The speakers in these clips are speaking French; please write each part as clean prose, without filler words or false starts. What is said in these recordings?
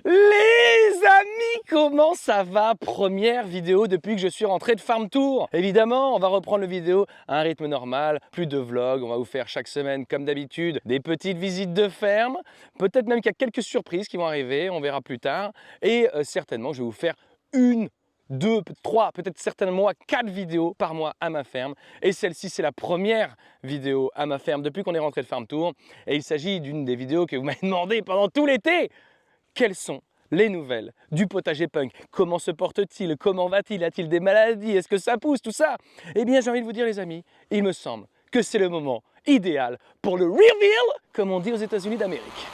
Les amis, comment ça va? Première vidéo depuis que je suis rentré de Farm Tour. Évidemment, on va reprendre le vidéo à un rythme normal, plus de vlogs. On va vous faire chaque semaine, comme d'habitude, des petites visites de ferme. Peut-être même qu'il y a quelques surprises qui vont arriver, on verra plus tard. Et certainement, je vais vous faire une, deux, trois, peut-être certainement 4 vidéos par mois à ma ferme. Et celle-ci, c'est la première vidéo à ma ferme depuis qu'on est rentré de Farm Tour. Et il s'agit d'une des vidéos que vous m'avez demandé pendant tout l'été. Quelles sont les nouvelles du potager punk? Comment se porte-t-il? Comment va-t-il? A-t-il des maladies? Est-ce que ça pousse? Tout ça? Eh bien, j'ai envie de vous dire, les amis, il me semble que c'est le moment idéal pour le reveal, comme on dit aux États-Unis d'Amérique.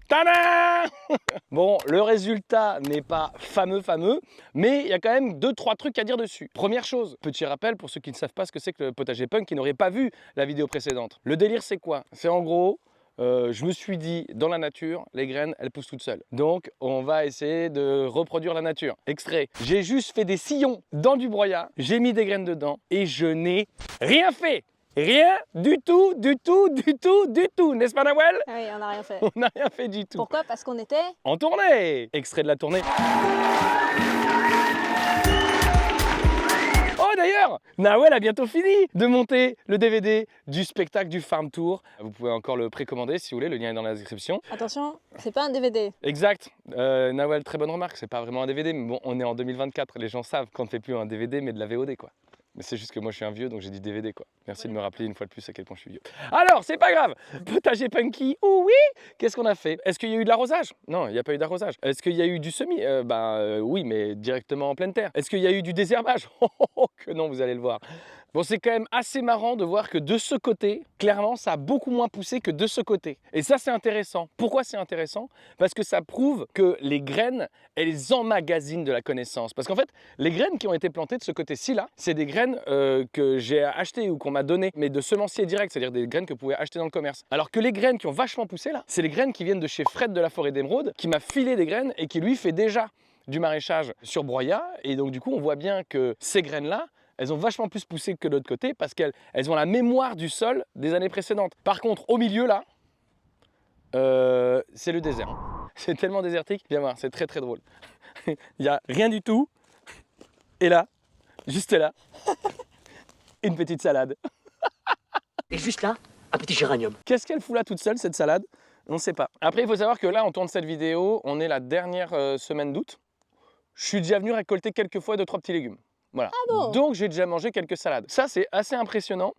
Tada! Bon, le résultat n'est pas fameux, mais il y a quand même 2-3 trucs à dire dessus. Première chose, petit rappel pour ceux qui ne savent pas ce que c'est que le potager punk, qui n'auraient pas vu la vidéo précédente. Le délire, c'est quoi? C'est en gros, je me suis dit, dans la nature, les graines, elles poussent toutes seules. Donc, on va essayer de reproduire la nature. Extrait. J'ai juste fait des sillons dans du broyat, j'ai mis des graines dedans et je n'ai rien fait. Rien du tout, n'est-ce pas Nawel? Ah oui, on n'a rien fait. On n'a rien fait du tout. Pourquoi? Parce qu'on était... En tournée. Extrait de la tournée. Oh d'ailleurs, Nawel a bientôt fini de monter le DVD du spectacle du Farm Tour. Vous pouvez encore le précommander si vous voulez, le lien est dans la description. Attention, c'est pas un DVD. Exact. Nawel, très bonne remarque, c'est pas vraiment un DVD, mais bon, on est en 2024, les gens savent qu'on ne fait plus un DVD mais de la VOD quoi. Mais c'est juste que moi je suis un vieux donc j'ai dit DVD quoi. Merci de me rappeler une fois de plus à quel point je suis vieux. Alors c'est pas grave, potager punky, oh oui. Qu'est-ce qu'on a fait? Est-ce qu'il y a eu de l'arrosage? Non, il n'y a pas eu d'arrosage. Est-ce qu'il y a eu du semis? Oui, mais directement en pleine terre. Est-ce qu'il y a eu du désherbage? Oh que non, vous allez le voir. Bon, c'est quand même assez marrant de voir que de ce côté, clairement, ça a beaucoup moins poussé que de ce côté. Et ça, c'est intéressant. Pourquoi c'est intéressant? Parce que ça prouve que les graines, elles emmagasinent de la connaissance. Parce qu'en fait, les graines qui ont été plantées de ce côté-ci, là, c'est des graines que j'ai achetées ou qu'on m'a données, mais de semenciers directs, c'est-à-dire des graines que vous pouvez acheter dans le commerce. Alors que les graines qui ont vachement poussé, là, c'est les graines qui viennent de chez Fred de la Forêt d'Émeraude, qui m'a filé des graines et qui, lui, fait déjà du maraîchage sur broyat. Et donc, du coup, on voit bien que ces graines-là, elles ont vachement plus poussé que de l'autre côté parce qu'elles ont la mémoire du sol des années précédentes. Par contre, au milieu là, c'est le désert. C'est tellement désertique, viens voir, c'est très très drôle. Il n'y a rien du tout. Et là, juste là, une petite salade. Et juste là, un petit géranium. Qu'est-ce qu'elle fout là toute seule cette salade? On ne sait pas. Après, il faut savoir que là, on tourne cette vidéo, on est la dernière semaine d'août. Je suis déjà venu récolter quelques fois 2-3 petits légumes. Voilà. Ah bon? Donc j'ai déjà mangé quelques salades. Ça c'est assez impressionnant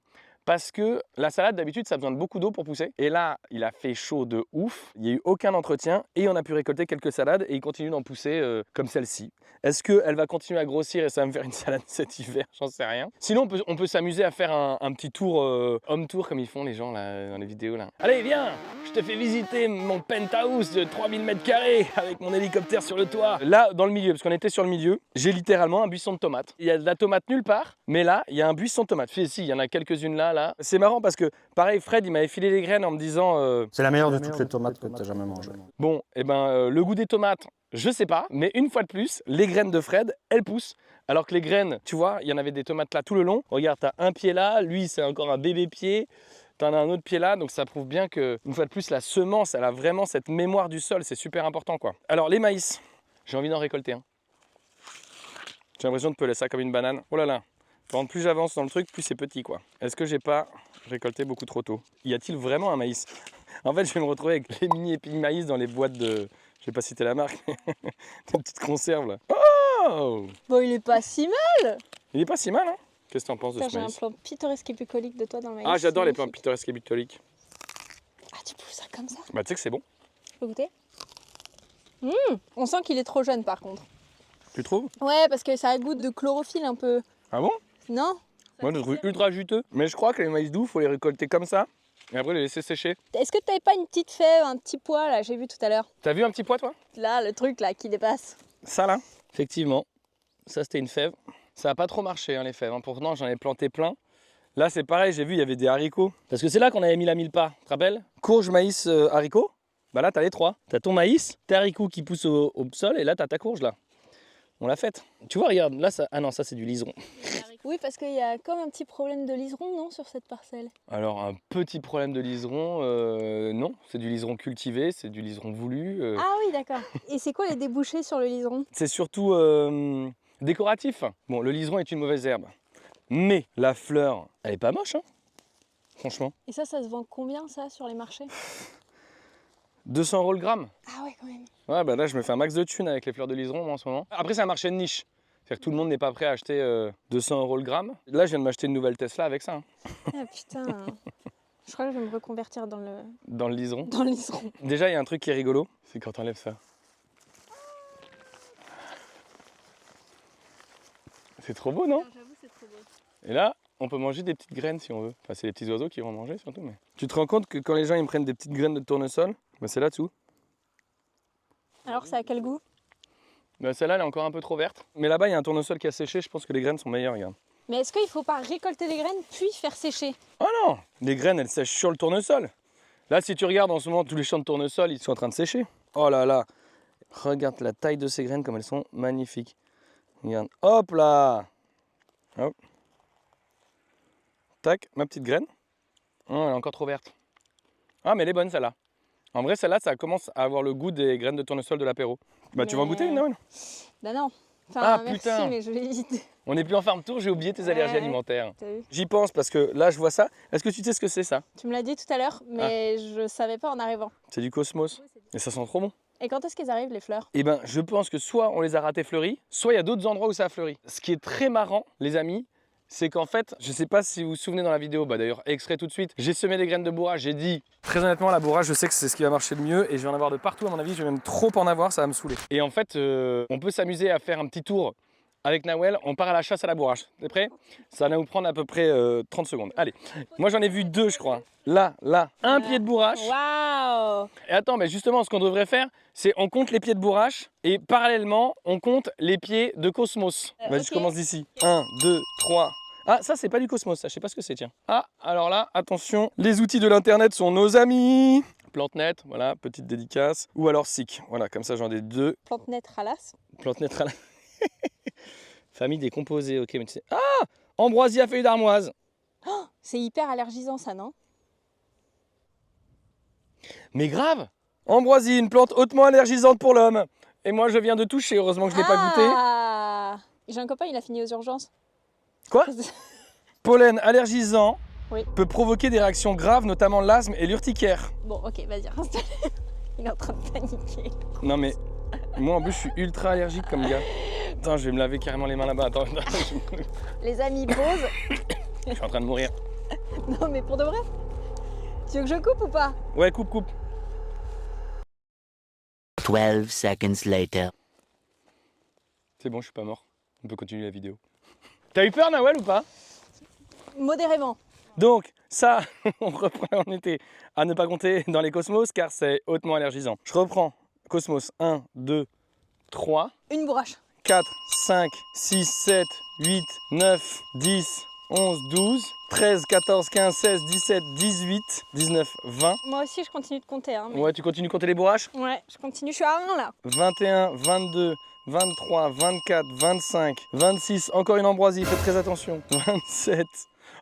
parce que la salade d'habitude ça a besoin de beaucoup d'eau pour pousser. Et là il a fait chaud de ouf, il n'y a eu aucun entretien et on a pu récolter quelques salades et il continue d'en pousser comme celle-ci. Est-ce qu'elle va continuer à grossir et ça va me faire une salade cet hiver? J'en sais rien. Sinon on peut s'amuser à faire un petit tour, home tour comme ils font les gens là, dans les vidéos là. Allez viens, je te fais visiter mon penthouse de 3000 m² avec mon hélicoptère sur le toit. Là dans le milieu, parce qu'on était sur le milieu, j'ai littéralement un buisson de tomates. Il y a de la tomate nulle part, mais là il y a un buisson de tomates. Si, il y en a quelques-unes là. C'est marrant parce que pareil Fred il m'avait filé les graines en me disant C'est la meilleure de toutes les tomates que tu as jamais mangées. bon et le goût des tomates je sais pas, mais une fois de plus les graines de Fred elles poussent alors que les graines tu vois il y en avait des tomates là tout le long. Regarde t'as un pied là, lui c'est encore un bébé pied, t'en as un autre pied là, donc ça prouve bien que une fois de plus la semence elle a vraiment cette mémoire du sol, c'est super important quoi. Alors les maïs, j'ai envie d'en récolter un. J'ai l'impression de peler ça comme une banane. Oh là là. Plus j'avance dans le truc, plus c'est petit quoi. Est-ce que j'ai pas récolté beaucoup trop tôt? Y a-t-il vraiment un maïs? En fait, je vais me retrouver avec les mini épis maïs dans les boîtes de... Je vais pas citer la marque. Des petites conserves là. Oh! Bon, il est pas si mal. Il est pas si mal hein? Qu'est-ce que t'en penses de ce J'ai un maïs? plan pittoresque et bucolique de toi dans le maïs. Ah, j'adore les magnifique. plants pittoresques et bucoliques. Ah, tu pousses ça comme ça? Bah tu sais que c'est bon. Je peux goûter? On sent qu'il est trop jeune par contre. Tu trouves? Ouais, parce que ça a goût de chlorophylle un peu. Ah bon? Non? Moi je trouve ultra juteux. Mais je crois que les maïs doux, faut les récolter comme ça. Et après les laisser sécher. Est-ce que t'avais pas une petite fève, un petit pois là, j'ai vu tout à l'heure? T'as vu un petit pois toi? Là, le truc là qui dépasse. Ça là? Effectivement. Ça c'était une fève. Ça n'a pas trop marché hein, les fèves. Pourtant j'en ai planté plein. Là, c'est pareil, j'ai vu, il y avait des haricots. Parce que c'est là qu'on avait mis la mille-pas, tu te rappelles? Courge, maïs, haricots. Bah là, t'as les trois. T'as ton maïs, tes haricots qui poussent au sol, et là, t'as ta courge, là. On l'a faite. Tu vois, regarde, là, ça... Ah non, ça, c'est du liseron. Oui, parce qu'il y a comme un petit problème de liseron, non, sur cette parcelle? Alors, un petit problème de liseron, non. C'est du liseron cultivé, c'est du liseron voulu. Ah oui, d'accord. Et c'est quoi les débouchés sur le liseron? C'est surtout décoratif. Bon, le liseron est une mauvaise herbe. Mais la fleur, elle est pas moche, hein, franchement. Et ça se vend combien, ça, sur les marchés? 200 € le gramme. Ah ouais, quand même. Ouais, bah là, je me fais un max de thunes avec les fleurs de liseron, moi, en ce moment. Après, c'est un marché de niche. C'est-à-dire que tout le monde n'est pas prêt à acheter 200 € le gramme. Là, je viens de m'acheter une nouvelle Tesla avec ça. Hein. Ah putain. Je crois que je vais me reconvertir dans le Liseron. dans le liseron. Déjà, il y a un truc qui est rigolo, c'est quand on enlève ça. C'est trop beau, non? J'avoue, c'est trop beau. Et là, on peut manger des petites graines si on veut. Enfin, c'est les petits oiseaux qui vont manger surtout. Mais... Tu te rends compte que quand les gens ils me prennent des petites graines de tournesol, bah, c'est là-dessous. Alors, ça a quel goût? Bah, celle-là, elle est encore un peu trop verte. Mais là-bas, il y a un tournesol qui a séché. Je pense que les graines sont meilleures, regarde. Mais est-ce qu'il faut pas récolter les graines puis faire sécher? Oh non! Les graines, elles sèchent sur le tournesol. Là, si tu regardes en ce moment, tous les champs de tournesol, ils sont en train de sécher. Oh là là! Regarde la taille de ces graines, comme elles sont magnifiques. Regarde. Hop là! Hop. Tac, ma petite graine. Oh, elle est encore trop verte. Ah, mais elle est bonne, celle-là. En vrai, celle-là, ça commence à avoir le goût des graines de tournesol de l'apéro. Bah, tu vas en goûter une, Noël? Bah non. Enfin, Ah, merci, putain. mais je vais éviter. On n'est plus en farm tour, j'ai oublié tes allergies Ouais. alimentaires. T'as vu? J'y pense parce que là, je vois ça. Est-ce que tu sais ce que c'est, ça? Tu me l'as dit tout à l'heure, mais je savais pas en arrivant. C'est du cosmos. Et ça sent trop bon. Et quand est-ce qu'elles arrivent, les fleurs? Eh ben, je pense que soit on les a ratés fleuris, soit il y a d'autres endroits où ça a fleuri. Ce qui est très marrant, les amis, c'est qu'en fait, je sais pas si vous vous souvenez dans la vidéo, bah d'ailleurs, extrait tout de suite, j'ai semé des graines de bourrage, j'ai dit, très honnêtement, la bourrage, je sais que c'est ce qui va marcher le mieux et je vais en avoir de partout à mon avis, je vais même trop en avoir, ça va me saouler. Et en fait, on peut s'amuser à faire un petit tour avec Nawel, on part à la chasse à la bourrage. T'es prêt? Ça va nous prendre à peu près 30 secondes. Allez, moi j'en ai vu deux, je crois. Là, un pied de bourrache. Waouh! Et attends, mais justement, ce qu'on devrait faire, c'est on compte les pieds de bourrache et parallèlement, on compte les pieds de cosmos. Vas-y, ok. je commence d'ici. 1, 2, 3. Ah, ça, c'est pas du cosmos, ça, je sais pas ce que c'est, tiens. Ah, alors là, attention, les outils de l'internet sont nos amis. PlanteNet, voilà, petite dédicace. Ou alors SIC, voilà, comme ça, j'en ai deux. PlanteNet ralasse. PlanteNet, famille des composés, ok, mais tu sais. Ah, ambroisie à feuilles d'armoise. C'est hyper allergisant, ça, non? Mais grave! Ambroisie, une plante hautement allergisante pour l'homme. Et moi, je viens de toucher, heureusement que je n'ai pas goûté. Ah! J'ai un copain, il a fini aux urgences. Quoi? Pollen allergisant Oui. peut provoquer des réactions graves, notamment l'asthme et l'urticaire. Bon, ok, vas-y, installe. Il est en train de paniquer. Non mais, moi en plus, je suis ultra allergique comme gars. Attends, je vais me laver carrément les mains là-bas. Attends, Les amis, pause. je suis en train de mourir. Non, mais pour de vrai? Tu veux que je coupe ou pas? Ouais, coupe. 12 seconds later. C'est bon, je suis pas mort. On peut continuer la vidéo. T'as eu peur, Nawel, ou pas? Modérément. Donc, ça, on reprend, on était à ne pas compter dans les cosmos car c'est hautement allergisant. Je reprends. Cosmos, 1, 2, 3, Une bourrache. 4, 5, 6, 7, 8, 9, 10, 11, 12, 13, 14, 15, 16, 17, 18, 19, 20. Moi aussi, je continue de compter. Hein, mais- Ouais, tu continues de compter les bourraches? Ouais, je continue, je suis à 1 là. 21, 22, 23, 24, 25, 26, encore une ambroisie, faites très attention. 27.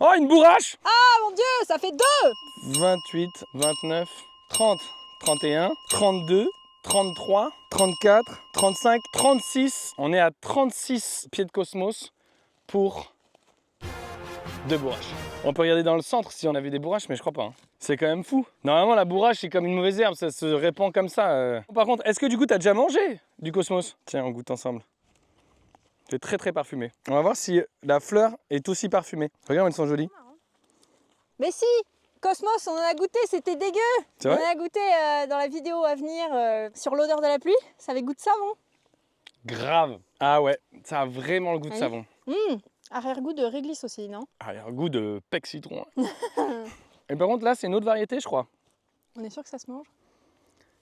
Oh, une bourrache! Ah mon dieu, ça fait 2! 28, 29, 30, 31, 32, 33, 34, 35, 36. On est à 36 pieds de cosmos pour 2 bourraches. On peut regarder dans le centre si on avait des bourraches, mais je crois pas. Hein. C'est quand même fou. Normalement, la bourrache, c'est comme une mauvaise herbe, ça se répand comme ça. Par contre, est-ce que du coup, tu as déjà mangé du cosmos? Tiens, on goûte ensemble. C'est très très parfumé. On va voir si la fleur est aussi parfumée. Regarde, elles sont jolies. Mais si! Cosmos, on en a goûté, c'était dégueu! C'est On vrai? en a goûté dans la vidéo à venir sur l'odeur de la pluie, ça avait goût de savon. Grave. Ah ouais, ça a vraiment le goût de Oui. savon. Arrière-goût de réglisse aussi, non? Ah, il y a un goût de pec citron. Et par contre, là, c'est une autre variété, je crois. On est sûr que ça se mange?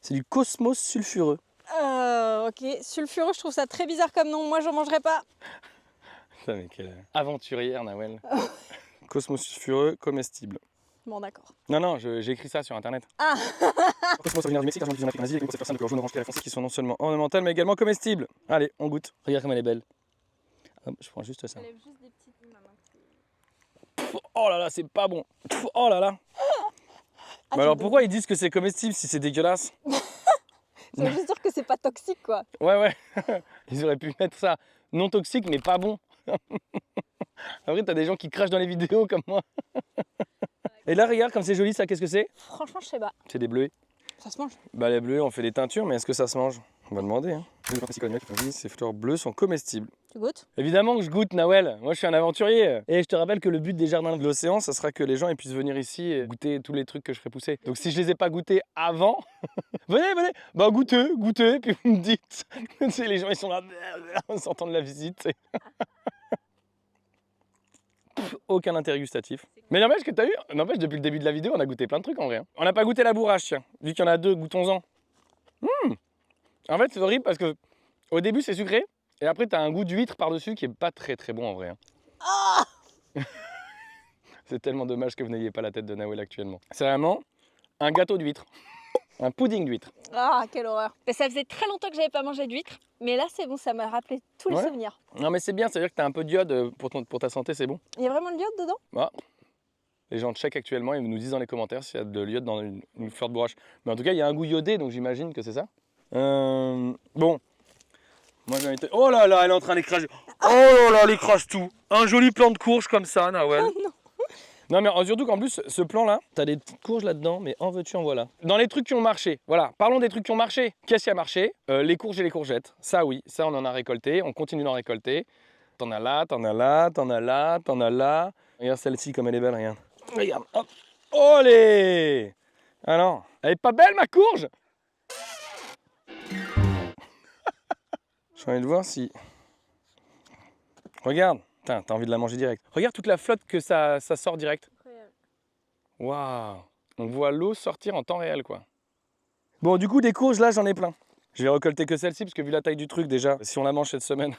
C'est du cosmos sulfureux. Ok, sulfureux, je trouve ça très bizarre comme nom, moi j'en mangerai pas. Putain, mais quelle aventurière, Nawel. Cosmos sulfureux comestible. Bon, d'accord. Non, j'ai écrit ça sur internet. Ah. Cosmos originaire du Mexique, argent cuisine en Asie, avec une personne de couleur jaune orange clair foncé qui sont non seulement ornementales mais également comestibles. Allez, on goûte. Regarde comme elle est belle. Hop, je prends juste ça. Oh là là, c'est pas bon. Oh là là. Mais alors pourquoi ils disent que c'est comestible si c'est dégueulasse? Ça veut juste dire que c'est pas toxique, quoi. Ouais. Ils auraient pu mettre ça non toxique mais pas bon. Après, t'as des gens qui crachent dans les vidéos comme moi. Et là, regarde comme c'est joli ça, qu'est-ce que c'est? Franchement, je sais pas. C'est des bleuets. Ça se mange. Bah les bleuets, on fait des teintures, mais est-ce que ça se mange? On va demander. Hein. Ces fleurs bleues sont comestibles. Tu goûtes? Évidemment que je goûte, Nawel. Moi, je suis un aventurier. Et je te rappelle que le but des jardins de l'océan, ça sera que les gens ils puissent venir ici et goûter tous les trucs que je ferai pousser. Donc si je les ai pas goûtés avant, venez. Bah goûtez, puis vous me dites. Tu sais, les gens ils sont là en sortant de la visite. Aucun intérêt gustatif. Mais n'empêche que t'as eu, depuis le début de la vidéo, on a goûté plein de trucs en vrai. Hein. On n'a pas goûté la bourrache, tiens. Vu qu'il y en a deux, goûtons-en. En fait, c'est horrible parce que au début c'est sucré et après t'as un goût d'huître par-dessus qui est pas très bon en vrai. Hein. Ah. C'est tellement dommage que vous n'ayez pas la tête de Nawel actuellement. C'est vraiment un gâteau d'huître. Un pudding d'huître. Ah, quelle horreur. Mais ça faisait très longtemps que j'avais pas mangé d'huître. Mais là, c'est bon, ça m'a rappelé tous les souvenirs. Non mais c'est bien, c'est-à-dire que t'as un peu d'iode pour ta santé, c'est bon. Il y a vraiment de l'iode dedans? Ah. Les gens checkent actuellement, ils nous disent dans les commentaires s'il y a de l'iode dans une fleur de bourrache. Mais en tout cas, il y a un goût iodé, donc j'imagine que c'est ça. Bon. Moi j'ai été... Oh là là, elle est en train d'écraser. Oh là là, elle écrase tout. Un joli plant de courge comme ça, Nawel. Oh non. Non mais surtout qu'en plus, ce plan-là, t'as des petites courges là-dedans, mais en veux-tu, en voilà. Dans les trucs qui ont marché, voilà, parlons des trucs qui ont marché. Qu'est-ce qui a marché? Les courges et les courgettes. Ça oui, ça on en a récolté, on continue d'en récolter. T'en as là, t'en as là, t'en as là, t'en as là. Regarde celle-ci comme elle est belle, regarde. Regarde, hop. Olé! Alors, elle est pas belle ma courge? J'ai envie de voir si... Regarde, t'as envie de la manger direct. Regarde toute la flotte que ça sort direct. Waouh! On voit l'eau sortir en temps réel quoi. Bon du coup des courges là j'en ai plein. Je vais récolter que celle-ci parce que vu la taille du truc déjà, si on la mange cette semaine,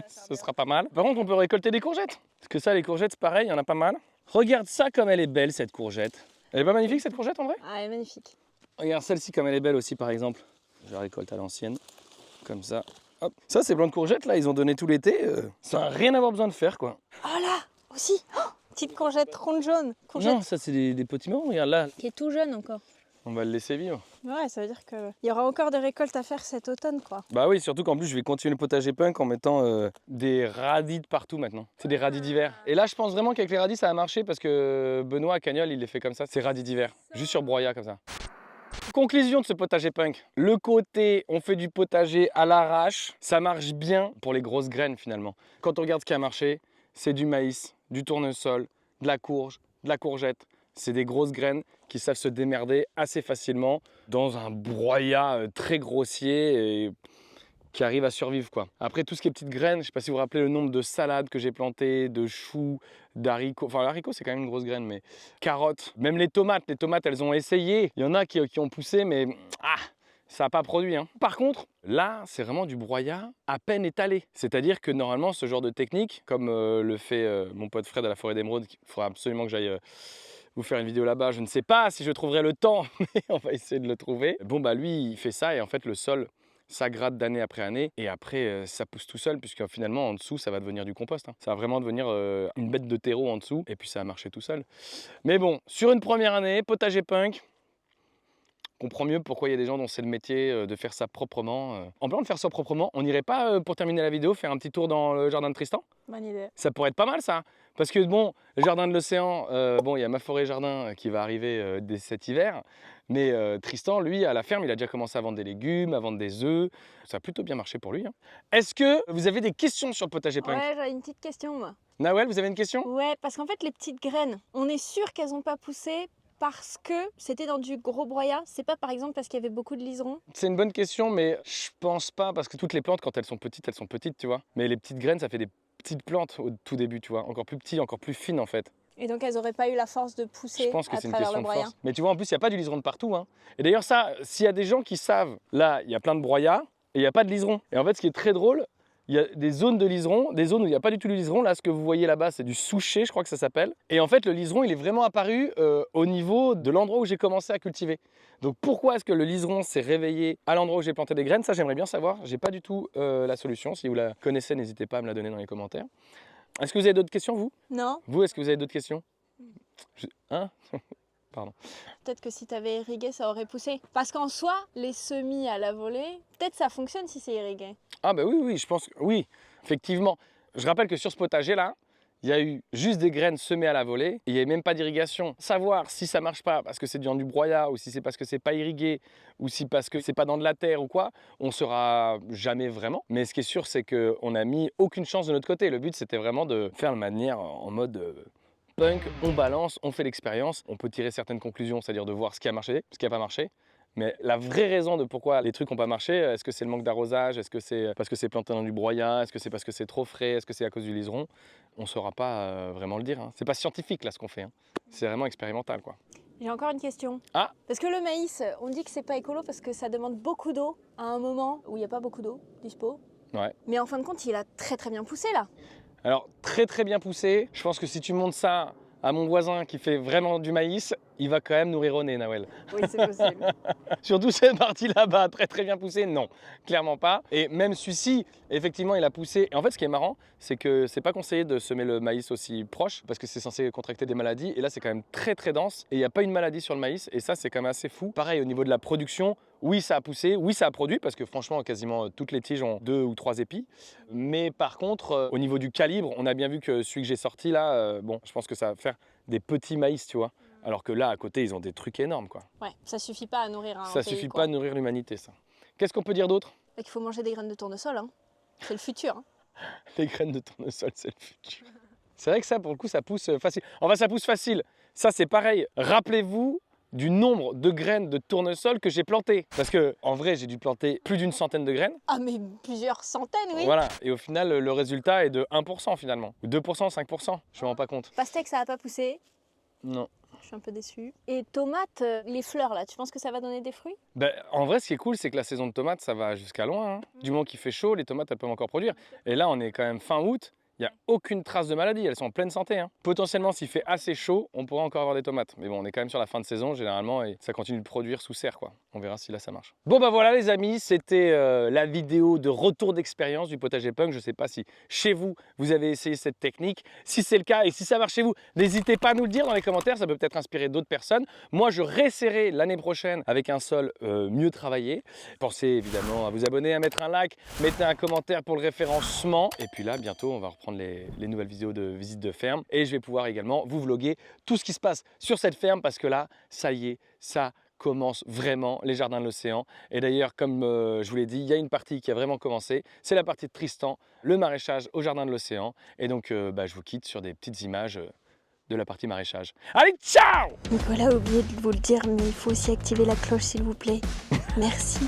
ce sera pas mal. Par contre on peut récolter des courgettes. Parce que ça les courgettes c'est pareil, il y en a pas mal. Regarde ça comme elle est belle cette courgette. Elle est pas magnifique cette courgette en vrai? Ah, elle est magnifique. Regarde celle-ci comme elle est belle aussi par exemple. Je la récolte à l'ancienne, comme ça. Hop. Ça ces blancs de courgettes là, ils ont donné tout l'été. Ça n'a rien à avoir besoin de faire quoi. Oh là, aussi. Oh, petite courgette ronde jaune. Courgette Non, ça c'est des petits marrons, regarde là. qui est tout jeune encore. On va le laisser vivre. Ouais, ça veut dire qu'il y aura encore des récoltes à faire cet automne, quoi. Bah oui, surtout qu'en plus je vais continuer le potager punk en mettant des radis de partout maintenant. C'est des radis d'hiver. Et là je pense vraiment qu'avec les radis ça a marché parce que Benoît à Cagnol il les fait comme ça, c'est radis d'hiver. Juste sur broyat comme ça. Conclusion de ce potager punk. Le côté on fait du potager à l'arrache, ça marche bien pour les grosses graines finalement. Quand on regarde ce qui a marché, c'est du maïs, du tournesol, de la courge, de la courgette. C'est des grosses graines qui savent se démerder assez facilement dans un broyat très grossier et qui arrive à survivre quoi. Après tout ce qui est petites graines, je ne sais pas si vous vous rappelez le nombre de salades que j'ai plantées, de choux, d'haricots. Enfin l'haricot c'est quand même une grosse graine, mais carottes, même les tomates elles ont essayé. Il y en a qui ont poussé mais ça n'a pas produit. Hein. Par contre, là, c'est vraiment du broyat à peine étalé. C'est-à-dire que normalement, ce genre de technique, comme le fait mon pote Fred à la forêt d'émeraude, il faudra absolument que j'aille vous faire une vidéo là-bas. Je ne sais pas si je trouverai le temps, mais on va essayer de le trouver. Bon, bah lui, il fait ça et en fait, le sol s'aggrade d'année après année et après, ça pousse tout seul puisque finalement, en dessous, ça va devenir du compost. Hein. Ça va vraiment devenir une bête de terreau en dessous et puis ça va marcher tout seul. Mais bon, sur une première année, potager punk, on comprend mieux pourquoi il y a des gens dont c'est le métier de faire ça proprement. En plan de faire ça proprement, on n'irait pas, pour terminer la vidéo, faire un petit tour dans le jardin de Tristan? Bonne idée. Ça pourrait être pas mal ça. Parce que bon, le jardin de l'océan, bon, il y a ma forêt jardin qui va arriver dès cet hiver. Mais Tristan, lui, à la ferme, il a déjà commencé à vendre des légumes, à vendre des œufs. Ça a plutôt bien marché pour lui. Hein. Est-ce que vous avez des questions sur le potager punk? Ouais, j'ai une petite question, moi. Nawel, vous avez une question? Ouais, parce qu'en fait, les petites graines, on est sûr qu'elles n'ont pas poussé parce que c'était dans du gros broyat. C'est pas par exemple parce qu'il y avait beaucoup de liserons? C'est une bonne question, mais je pense pas, parce que toutes les plantes, quand elles sont petites, tu vois. Mais les petites graines, ça fait des petites plantes au tout début, tu vois. Encore plus petites, encore plus fines en fait. Et donc elles n'auraient pas eu la force de pousser Je pense que à c'est une travers question le de broyat. force. Mais tu vois, en plus, il n'y a pas du liseron de partout. Hein. Et d'ailleurs, ça, s'il y a des gens qui savent, là, il y a plein de broyats et il n'y a pas de liseron. Et en fait, ce qui est très drôle, il y a des zones de liseron, des zones où il n'y a pas du tout de liseron. Là, ce que vous voyez là-bas, c'est du souché, je crois que ça s'appelle. Et en fait, le liseron, il est vraiment apparu au niveau de l'endroit où j'ai commencé à cultiver. Donc pourquoi est-ce que le liseron s'est réveillé à l'endroit où j'ai planté des graines? Ça, j'aimerais bien savoir. J'ai pas du tout la solution. Si vous la connaissez, n'hésitez pas à me la donner dans les commentaires. Est-ce que vous avez d'autres questions, vous? Non? Vous, est-ce que vous avez d'autres questions? Hein? Pardon. Peut-être que si tu avais irrigué, ça aurait poussé. Parce qu'en soi, les semis à la volée, peut-être ça fonctionne si c'est irrigué. Ah bah oui, je pense que oui, effectivement. Je rappelle que sur ce potager-là, il y a eu juste des graines semées à la volée et il n'y avait même pas d'irrigation. Savoir si ça marche pas parce que c'est dans du broyat ou si c'est parce que c'est pas irrigué ou si parce que c'est pas dans de la terre ou quoi, on saura jamais vraiment. Mais ce qui est sûr, c'est qu'on n'a mis aucune chance de notre côté. Le but, c'était vraiment de faire de manière en mode punk, on balance, on fait l'expérience, on peut tirer certaines conclusions, c'est-à-dire de voir ce qui a marché, ce qui n'a pas marché. Mais la vraie raison de pourquoi les trucs n'ont pas marché, est-ce que c'est le manque d'arrosage, est-ce que c'est parce que c'est planté dans du broyat, est-ce que c'est parce que c'est trop frais, est-ce que c'est à cause du liseron? On ne saura pas vraiment le dire. Hein. C'est pas scientifique là ce qu'on fait. Hein. C'est vraiment expérimental quoi. J'ai encore une question. Ah. Parce que le maïs, on dit que c'est pas écolo parce que ça demande beaucoup d'eau à un moment où il n'y a pas beaucoup d'eau dispo. Ouais. Mais en fin de compte, il a très très bien poussé là. Alors très bien poussé. Je pense que si tu montes ça à mon voisin qui fait vraiment du maïs, il va quand même nous rironner, Nawel. Oui, c'est possible. Surtout cette partie là-bas, très bien poussée, non, clairement pas. Et même celui-ci, effectivement, il a poussé. Et en fait, ce qui est marrant, c'est que c'est pas conseillé de semer le maïs aussi proche parce que c'est censé contracter des maladies. Et là, c'est quand même très dense et il n'y a pas une maladie sur le maïs. Et ça, c'est quand même assez fou. Pareil, au niveau de la production, oui, ça a poussé, oui, ça a produit parce que franchement, quasiment toutes les tiges ont 2 ou 3 épis. Mais par contre, au niveau du calibre, on a bien vu que celui que j'ai sorti là, bon, je pense que ça va faire des petits maïs, tu vois. Alors que là, à côté, ils ont des trucs énormes, quoi. Ouais, ça suffit pas à nourrir un Ça pays, suffit quoi. pas à nourrir l'humanité, ça. Qu'est-ce qu'on peut dire d'autre? Il faut manger des graines de tournesol, hein. C'est le futur. Hein. Les graines de tournesol, c'est le futur. C'est vrai que ça, pour le coup, ça pousse facile. Enfin, ça pousse facile. Ça, c'est pareil. Rappelez-vous du nombre de graines de tournesol que j'ai plantées. Parce que, en vrai, j'ai dû planter plus d'une centaine de graines. Ah, mais plusieurs centaines, oui. Voilà. Et au final, le résultat est de 1% finalement. Ou 2%, 5%. Je me rends pas compte. Pastèque, ça n'a pas poussé. Non. Je suis un peu déçue. Et tomates, les fleurs là, tu penses que ça va donner des fruits? Ben, en vrai, ce qui est cool, c'est que la saison de tomates, ça va jusqu'à loin. Hein. Du moment qu'il fait chaud, les tomates, elles peuvent encore produire. Et là, on est quand même fin août. Il n'y a aucune trace de maladie, elles sont en pleine santé. Hein. Potentiellement, s'il fait assez chaud, on pourra encore avoir des tomates. Mais bon, on est quand même sur la fin de saison généralement et ça continue de produire sous serre, quoi. On verra si là ça marche. Bon bah voilà les amis, c'était la vidéo de retour d'expérience du potager punk. Je ne sais pas si chez vous, vous avez essayé cette technique. Si c'est le cas et si ça marche chez vous, n'hésitez pas à nous le dire dans les commentaires, ça peut peut-être inspirer d'autres personnes. Moi, je réessayerai l'année prochaine avec un sol mieux travaillé. Pensez évidemment à vous abonner, à mettre un like, mettez un commentaire pour le référencement. Et puis là, bientôt, on va reprendre les nouvelles vidéos de visite de ferme et je vais pouvoir également vous vlogger tout ce qui se passe sur cette ferme parce que là, ça y est, ça commence vraiment les jardins de l'océan. Et d'ailleurs, comme je vous l'ai dit, il y a une partie qui a vraiment commencé, c'est la partie de Tristan, le maraîchage au jardin de l'océan. Et donc, je vous quitte sur des petites images de la partie maraîchage. Allez, ciao! Nicolas a oublié de vous le dire, mais il faut aussi activer la cloche s'il vous plaît. Merci.